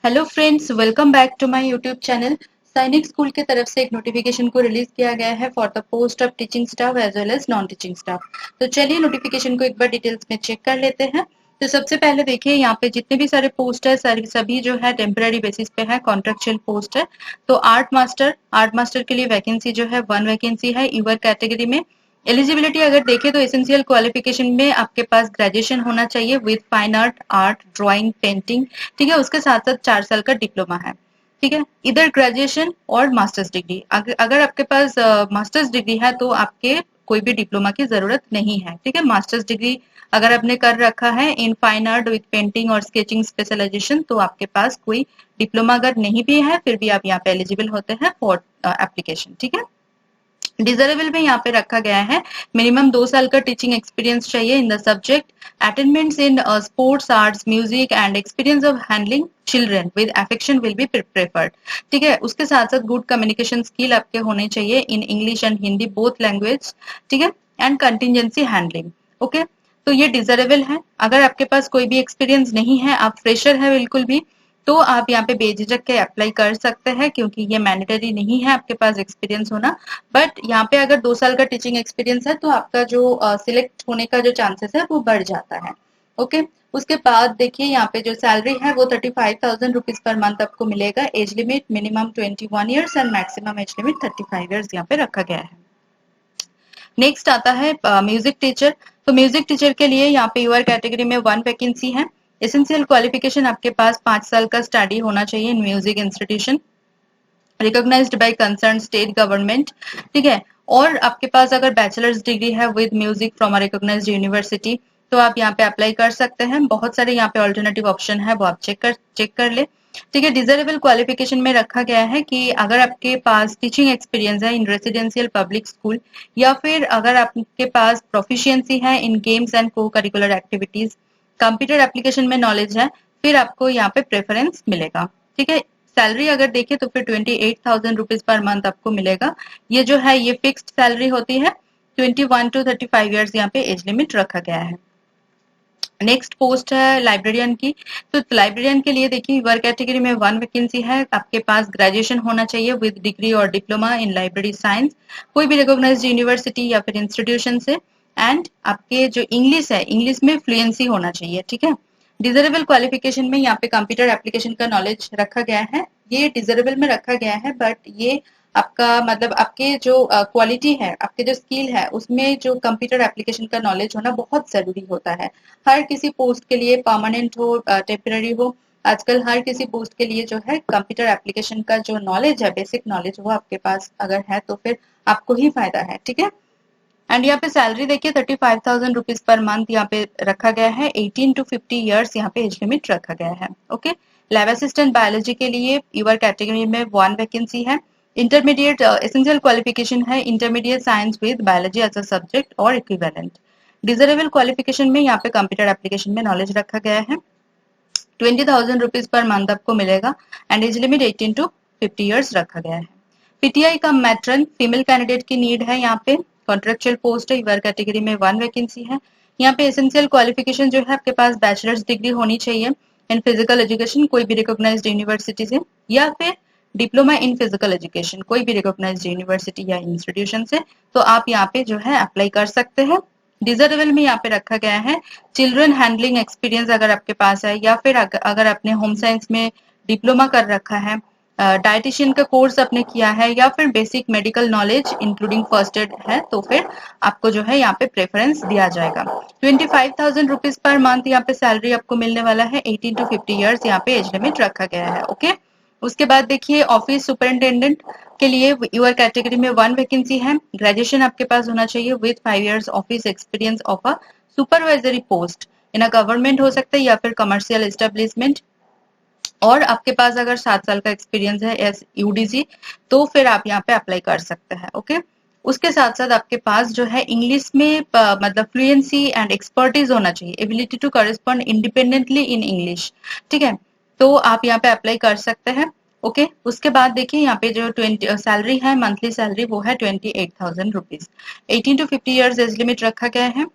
Hello friends, welcome back to my YouTube channel. सैनिक school की तरफ से एक नोटिफिकेशन को रिलीज किया गया है for the post of teaching staff as well as non teaching staff. तो चलिए नोटिफिकेशन को एक बार डिटेल्स में चेक कर लेते हैं। तो सबसे पहले देखिए यहाँ पे जितने भी सारे पोस्ट है सभी जो है टेम्पररी बेसिस पे है, कॉन्ट्रेक्चुअल पोस्ट है। तो आर्ट मास्टर के लिए वैकेंसी जो है 1 वैकेंसी है यूआर कैटेगरी में। एलिजिबिलिटी अगर देखें तो एसेंशियल क्वालिफिकेशन में आपके पास ग्रेजुएशन होना चाहिए with fine art, drawing, painting. ठीक है, उसके साथ साथ 4 साल का डिप्लोमा है। ठीक है, इधर ग्रेजुएशन और मास्टर्स डिग्री। अगर आपके पास मास्टर्स डिग्री है तो आपके कोई भी डिप्लोमा की जरूरत नहीं है। ठीक है, मास्टर्स डिग्री अगर आपने कर रखा है in fine art with painting और स्केचिंग स्पेशलाइजेशन तो आपके पास कोई डिप्लोमा अगर नहीं भी है फिर भी आप यहाँ पे एलिजिबल होते हैं फॉर एप्लीकेशन। ठीक है, डिजरेबल में यहाँ पे रखा गया है मिनिमम 2 साल का टीचिंग एक्सपीरियंस चाहिए in the subject, attainments in sports, arts, music and experience of handling children with affection will be preferred. ठीक है, उसके साथ साथ गुड कम्युनिकेशन स्किल आपके होने चाहिए in English and Hindi both language. ठीक है, एंड कंटिजेंसी हैंडलिंग। ओके, तो ये डिजरेबल है। अगर आपके पास कोई भी एक्सपीरियंस नहीं है, आप फ्रेशर है बिल्कुल भी, तो आप यहाँ पे बेझिझक के अप्लाई कर सकते हैं क्योंकि ये मैंडेटरी नहीं है आपके पास एक्सपीरियंस होना। बट यहाँ पे अगर 2 साल का टीचिंग एक्सपीरियंस है तो आपका जो सिलेक्ट होने का जो चांसेस है वो बढ़ जाता है। ओके, उसके बाद देखिए यहाँ पे जो सैलरी है वो 35,000 रुपीज पर मंथ आपको मिलेगा। Age limit minimum 21 years and maximum age limit 35 years यहाँ पे रखा गया है। नेक्स्ट आता है म्यूजिक टीचर। तो म्यूजिक टीचर के लिए यहाँ पे यूआर कैटेगरी में 1 वैकेंसी है। एसेंशियल क्वालिफिकेशन आपके पास 5 साल का स्टडी होना चाहिए in music institution recognised by concern state government. ठीक है, और आपके पास अगर बैचलर्स डिग्री है with music from a recognised university तो आप यहाँ पे अप्लाई कर सकते हैं। बहुत सारे यहाँ पे ऑल्टरनेटिव ऑप्शन है, वो आप चेक कर ले। ठीक है, डिजरेबल क्वालिफिकेशन में रखा गया है कि अगर आपके पास टीचिंग एक्सपीरियंस है इन रेसिडेंशियल पब्लिक स्कूल या फिर अगर आपके पास प्रोफिशिएंसी है इन गेम्स एंड को करिकुलर एक्टिविटीज, कंप्यूटर एप्लीकेशन में नॉलेज है, फिर आपको यहाँ पे प्रेफरेंस मिलेगा। ठीक है, सैलरी अगर देखें तो फिर 28,000 रुपीज पर मंथ आपको मिलेगा। ये जो है ये फिक्स्ड सैलरी होती है। 21 to 35 ईयर्स यहाँ पे एज लिमिट रखा गया है। नेक्स्ट पोस्ट है लाइब्रेरियन की। तो लाइब्रेरियन के लिए देखिए वर्क कैटेगरी में 1 वैकेंसी है। आपके पास ग्रेजुएशन होना चाहिए विद डिग्री और डिप्लोमा इन लाइब्रेरी साइंस, कोई भी रिकॉग्नाइज्ड यूनिवर्सिटी या फिर इंस्टीट्यूशन से। एंड आपके जो इंग्लिश है, इंग्लिश में फ्लुएंसी होना चाहिए। ठीक है, डिजरेबल क्वालिफिकेशन में यहाँ पे कंप्यूटर एप्लीकेशन का नॉलेज रखा गया है। ये डिजरेबल में रखा गया है बट ये आपका मतलब आपके जो क्वालिटी है, आपके जो स्किल है उसमें जो कंप्यूटर एप्लीकेशन का नॉलेज होना बहुत जरूरी होता है। हर किसी पोस्ट के लिए, परमानेंट हो टेम्पररी हो, आजकल हर किसी पोस्ट के लिए जो है कंप्यूटर एप्लीकेशन का जो नॉलेज है, बेसिक नॉलेज, वो आपके पास अगर है तो फिर आपको ही फायदा है। ठीक है, एंड यहाँ पे सैलरी देखिए 35,000 रुपीज पर मंथ यहाँ पे रखा गया है। 18 to 50 ईयर्स यहाँ पे एज लिमिट रखा गया है। ओके, लैब असिस्टेंट बायोलॉजी के लिए यूआर कैटेगरी में 1 वैकेंसी है। इंटरमीडिएट एसेंशियल क्वालिफिकेशन है intermediate science with biology as a subject और इक्विवेलेंट। डिजरेबल क्वालिफिकेशन में यहाँ पे कंप्यूटर एप्लीकेशन में नॉलेज रखा गया है। 20,000 रुपीज पर मंथ आपको मिलेगा and age limit 18 to 50 years रखा गया है। पीटीआई का मैट्रन फीमेल कैंडिडेट की नीड है। यहाँ पे कॉन्ट्रेक्चुअल पोस्ट है, यूआर कैटेगरी में 1 वैकेंसी है। यहाँ पे एसेंशियल क्वालिफिकेशन जो है आपके पास बैचलर्स डिग्री होनी चाहिए इन फिजिकल एजुकेशन, कोई भी रिकॉग्नाइज्ड यूनिवर्सिटी से, या फिर डिप्लोमा इन फिजिकल एजुकेशन, कोई भी रिकॉग्नाइज्ड यूनिवर्सिटी या इंस्टीट्यूशन से। तो आप यहाँ पे जो है अप्लाई कर सकते हैं। डिजरेबल में यहाँ पे रखा गया है चिल्ड्रन हैंडलिंग एक्सपीरियंस अगर आपके पास है, या फिर अगर आपने होम साइंस में डिप्लोमा कर रखा है, डाइटिशियन का कोर्स आपने किया है, या फिर basic medical knowledge including first aid है, तो फिर आपको जो है यहाँ पे प्रेफरेंस दिया जाएगा। 25,000 रुपीज पर मंथ यहाँ पे सैलरी आपको मिलने वाला है। 18 to 50 ईयर्स यहाँ पे एज लिमिट रखा गया है। ओके, उसके बाद देखिए ऑफिस सुपरिटेंडेंट के लिए यूआर कैटेगरी में 1 वैकेंसी है। ग्रेजुएशन आपके पास होना चाहिए with 5 years office experience of a supervisory post in a government हो सकता है या फिर कमर्शियल एस्टेब्लिशमेंट, और आपके पास अगर 7 साल का एक्सपीरियंस है एस यूडीसी तो फिर आप यहाँ पे अप्लाई कर सकते हैं। ओके, उसके साथ साथ आपके पास जो है इंग्लिश में मतलब फ्लुएंसी एंड एक्सपर्टीज होना चाहिए, ability to correspond independently in English. ठीक है, तो आप यहाँ पे अप्लाई कर सकते हैं। ओके, उसके बाद देखिए यहाँ पे जो 20 सैलरी है, मंथली सैलरी वो है 28,000 rupees. 18 to 50 years age limit रखा गया है।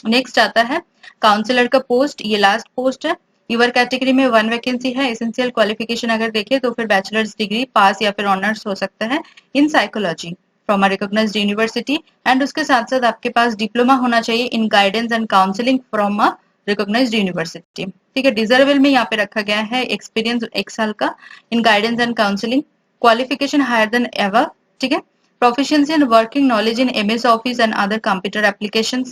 नेक्स्ट आता है काउंसलर का पोस्ट, ये लास्ट पोस्ट है। यूवर कैटेगरी में 1 वैकेंसी है। एसेंशियल क्वालिफिकेशन अगर देखें तो फिर बैचलर्स डिग्री पास या फिर ऑनर्स हो सकता है in psychology from a recognised university, and उसके साथ साथ आपके पास डिप्लोमा होना चाहिए in guidance and counselling from a recognised university. ठीक है, डिजर्वेबल में यहाँ पे रखा गया है एक्सपीरियंस 1 साल का in guidance and counselling, qualification higher than ever. ठीक है, proficiency and working knowledge in MS Office and other computer applications,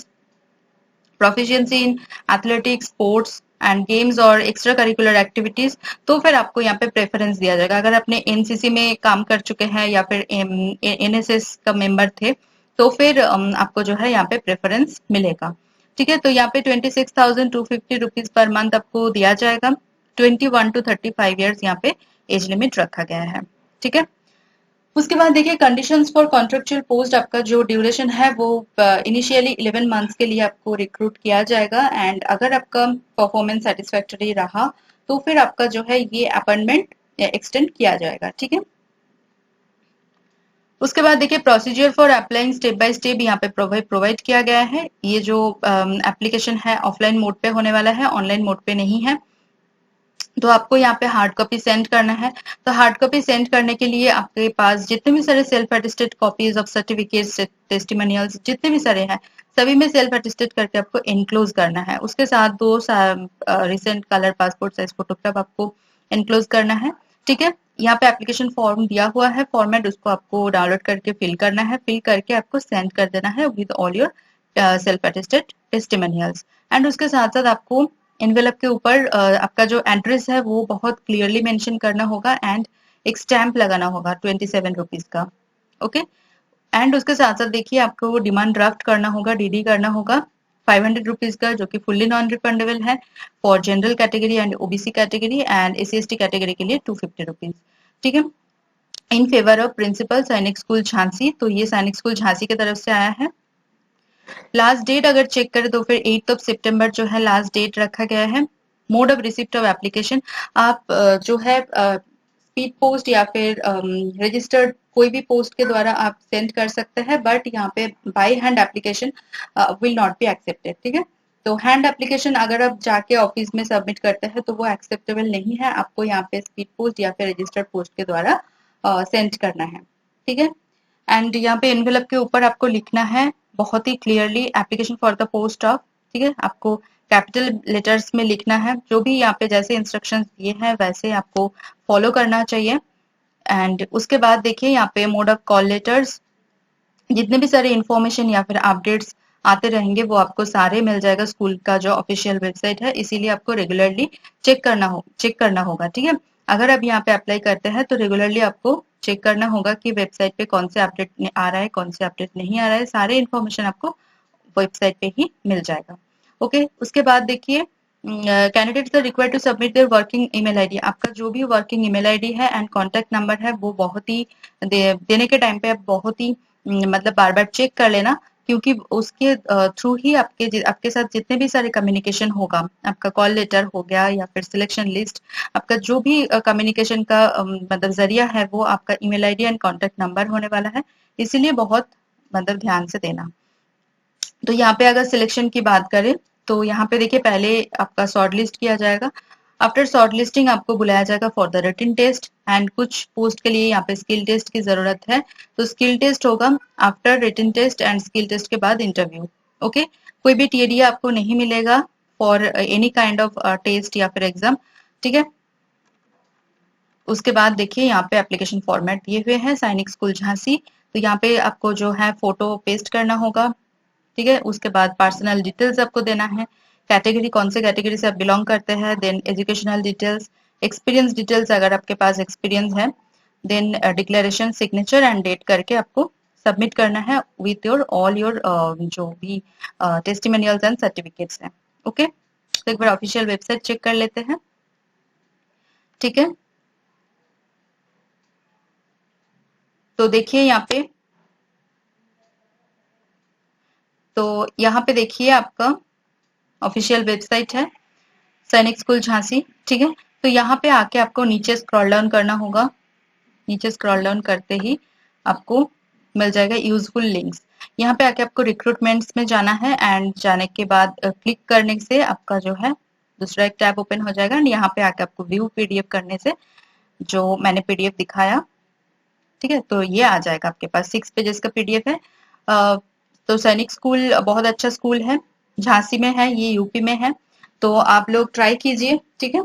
proficiency in athletics, sports and games और extra curricular activities। तो फिर आपको यहाँ पे प्रेफरेंस दिया जाएगा। अगर आपने एनसीसी में काम कर चुके हैं या फिर एनएसएस का मेंबर थे तो फिर आपको जो है यहाँ पे प्रेफरेंस मिलेगा। ठीक है, तो यहाँ पे 26,250 रुपीज पर मंथ आपको दिया जाएगा। 21 to 35 ईयर्स यहाँ पे एज लिमिट रखा गया है। ठीक है, उसके बाद देखिए कंडीशंस फॉर कॉन्ट्रेक्चुअल पोस्ट, आपका जो ड्यूरेशन है वो इनिशियली 11 मंथ्स के लिए आपको रिक्रूट किया जाएगा, एंड अगर आपका परफॉर्मेंस सेटिस्फैक्टरी रहा तो फिर आपका जो है ये अपॉइंटमेंट एक्सटेंड किया जाएगा। ठीक है, उसके बाद देखिए procedure for applying step by step यहाँ पे प्रोवाइड किया गया है। ये जो एप्लीकेशन है ऑफलाइन मोड पे होने वाला है, ऑनलाइन मोड पे नहीं है। तो आपको यहाँ पे हार्ड कॉपी सेंड करना है। तो हार्ड कॉपी सेंड करने के लिए आपके पास जितने भी सारे self attested copies of certificates, testimonials जितने भी सारे हैं सभी में सेल्फ अटेस्टेड करके आपको एनक्लोज करना है। उसके साथ 2 recent colour passport size photograph आपको एनक्लोज करना है। ठीक है, यहाँ पे एप्लीकेशन फॉर्म दिया हुआ है फॉर्मेट, उसको आपको डाउनलोड करके फिल करना है। फिल करके आपको सेंड कर देना है with all your self attested testimonials, and उसके साथ साथ आपको एनवेलप के ऊपर आपका जो एड्रेस है वो बहुत क्लियरली मेंशन करना होगा, एंड एक स्टैंप लगाना होगा 27 रुपीज का। ओके, एंड उसके साथ साथ देखिए आपको वो डिमांड ड्राफ्ट करना होगा, डीडी करना होगा 500 रुपीज का, जो कि फुल्ली नॉन रिफंडेबल है for general category and OBC category, and SC ST category के लिए 250 रुपीज। ठीक है, in favour of principal Sainik school Jhansi. तो ये सैनिक स्कूल झांसी की तरफ से आया है। लास्ट डेट अगर चेक करें तो फिर 8 सितंबर जो है लास्ट डेट रखा गया है। Mode of receipt of application, आप जो है स्पीड पोस्ट या फिर रजिस्टर्ड कोई भी पोस्ट के द्वारा आप सेंड कर सकते हैं, बट यहाँ पे by hand application will not be accepted. ठीक है, तो हैंड एप्लीकेशन अगर आप जाके ऑफिस में सबमिट करते हैं तो वो एक्सेप्टेबल नहीं है, आपको यहाँ पे स्पीड पोस्ट या फिर रजिस्टर्ड पोस्ट के द्वारा सेंड करना है। ठीक है, एंड यहाँ पे एनवेलप के ऊपर आपको लिखना है बहुत ही clearly application for the post of. ठीक है, आपको कैपिटल लेटर्स में लिखना है, जो भी यहाँ पे जैसे इंस्ट्रक्शंस दिए हैं वैसे आपको फॉलो करना चाहिए। एंड उसके बाद देखिए यहाँ पे मोड ऑफ कॉल लेटर्स, जितने भी सारे इंफॉर्मेशन या फिर अपडेट्स आते रहेंगे वो आपको सारे मिल जाएगा स्कूल का जो ऑफिशियल वेबसाइट है, इसीलिए आपको रेगुलरली चेक करना होगा। ठीक है, अगर आप यहाँ पे अप्लाई करते हैं तो रेगुलरली आपको चेक करना होगा कि वेबसाइट पे कौन से अपडेट आ रहा है, कौन से अपडेट नहीं आ रहा है, सारे इन्फॉर्मेशन आपको वेबसाइट पे ही मिल जाएगा। ओके, उसके बाद देखिए candidates are required to submit their working email ID. आपका जो भी वर्किंग ईमेल आईडी है एंड कॉन्टेक्ट नंबर है वो बहुत ही देने के टाइम पे आप बहुत ही मतलब बार बार चेक कर लेना, क्योंकि उसके थ्रू ही आपके साथ जितने भी सारे कम्युनिकेशन होगा, आपका कॉल लेटर हो गया या फिर सिलेक्शन लिस्ट, आपका जो भी कम्युनिकेशन का मतलब जरिया है वो आपका email ID and contact number होने वाला है, इसीलिए बहुत मतलब ध्यान से देना। तो यहाँ पे अगर सिलेक्शन की बात करें तो यहाँ पे देखिए पहले आपका शॉर्ट लिस्ट किया जाएगा। आफ्टर शॉर्ट लिस्टिंग आपको बुलाया जाएगा for the written test, and कुछ पोस्ट के लिए यहाँ पे स्किल टेस्ट की जरूरत है, तो स्किल टेस्ट होगा after written test, and skill test के बाद इंटरव्यू। ओके, कोई भी टीडी आपको नहीं मिलेगा for any kind of test या फिर एग्जाम। ठीक है, उसके बाद देखिए यहाँ पे एप्लीकेशन फॉर्मेट दिए हुए हैं सैनिक स्कूल झांसी। तो यहाँ पे आपको जो है फोटो पेस्ट करना होगा। ठीक है, उसके बाद पर्सनल डिटेल्स आपको देना है, कैटेगरी कौन से कैटेगरी से आप बिलोंग करते हैं, then educational details, experience details अगर आपके पास एक्सपीरियंस है, then declaration, signature and date करके आपको सबमिट करना है विथ योर ऑल योर जो भी टेस्टिमोनियल्स एंड सर्टिफिकेट्स हैं। ओके, तो एक बार ऑफिशियल वेबसाइट चेक कर लेते हैं। ठीक है, तो देखिए यहाँ पे देखिए आपका ऑफिशियल वेबसाइट है सैनिक स्कूल झांसी। ठीक है, तो यहाँ पे आके आपको नीचे स्क्रॉल डाउन करना होगा। नीचे स्क्रॉल डाउन करते ही आपको मिल जाएगा यूजफुल लिंक्स। यहाँ पे आके आपको रिक्रूटमेंट्स में जाना है, एंड जाने के बाद क्लिक करने से आपका जो है दूसरा एक टैब ओपन हो जाएगा एंड यहाँ पे आके आपको व्यू पीडीएफ करने से जो मैंने पीडीएफ दिखाया, ठीक है, तो ये आ जाएगा आपके पास 6 पेजेस का पीडीएफ है। तो सैनिक स्कूल बहुत अच्छा स्कूल है, झांसी में है, ये यूपी में है, तो आप लोग ट्राई कीजिए, ठीक है।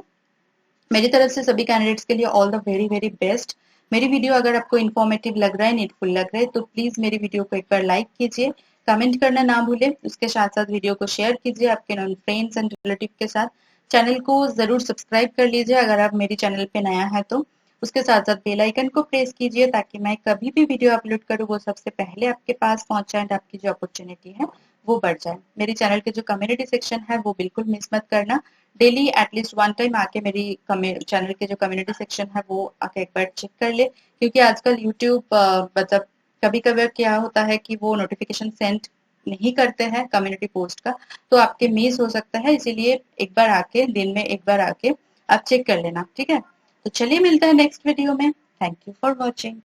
मेरी तरफ से सभी कैंडिडेट्स के लिए all the very very best. मेरी वीडियो अगर आपको इन्फॉर्मेटिव लग रहा है, नीडफुल लग रहा है, तो प्लीज मेरी वीडियो को एक बार लाइक कीजिए, कमेंट करना ना भूलें, उसके साथ साथ वीडियो को शेयर कीजिए आपके नॉन फ्रेंड्स एंड रिलेटिव के साथ। चैनल को जरूर सब्सक्राइब कर लीजिए अगर आप मेरी चैनल पे नया है तो। उसके साथ साथ बेल आइकन को प्रेस कीजिए ताकि मैं कभी भी वीडियो अपलोड करूँ वो सबसे पहले आपके पास पहुंच जाए एंड आपकी जो अपॉर्चुनिटी है वो बढ़ जाए। मेरी चैनल के जो कम्युनिटी सेक्शन है वो बिल्कुल मिस मत करना। डेली एटलीस्ट वन टाइम आके मेरी चैनल के जो कम्युनिटी सेक्शन है वो आके एक बार चेक कर ले, क्योंकि आजकल यूट्यूब मतलब कभी कभी क्या होता है कि वो नोटिफिकेशन सेंड नहीं करते हैं कम्युनिटी पोस्ट का, तो आपके मिस हो सकता है, इसीलिए एक बार आके दिन में एक बार आके आप चेक कर लेना, ठीक है। तो चलिए मिलते हैं नेक्स्ट वीडियो में। Thank you for watching.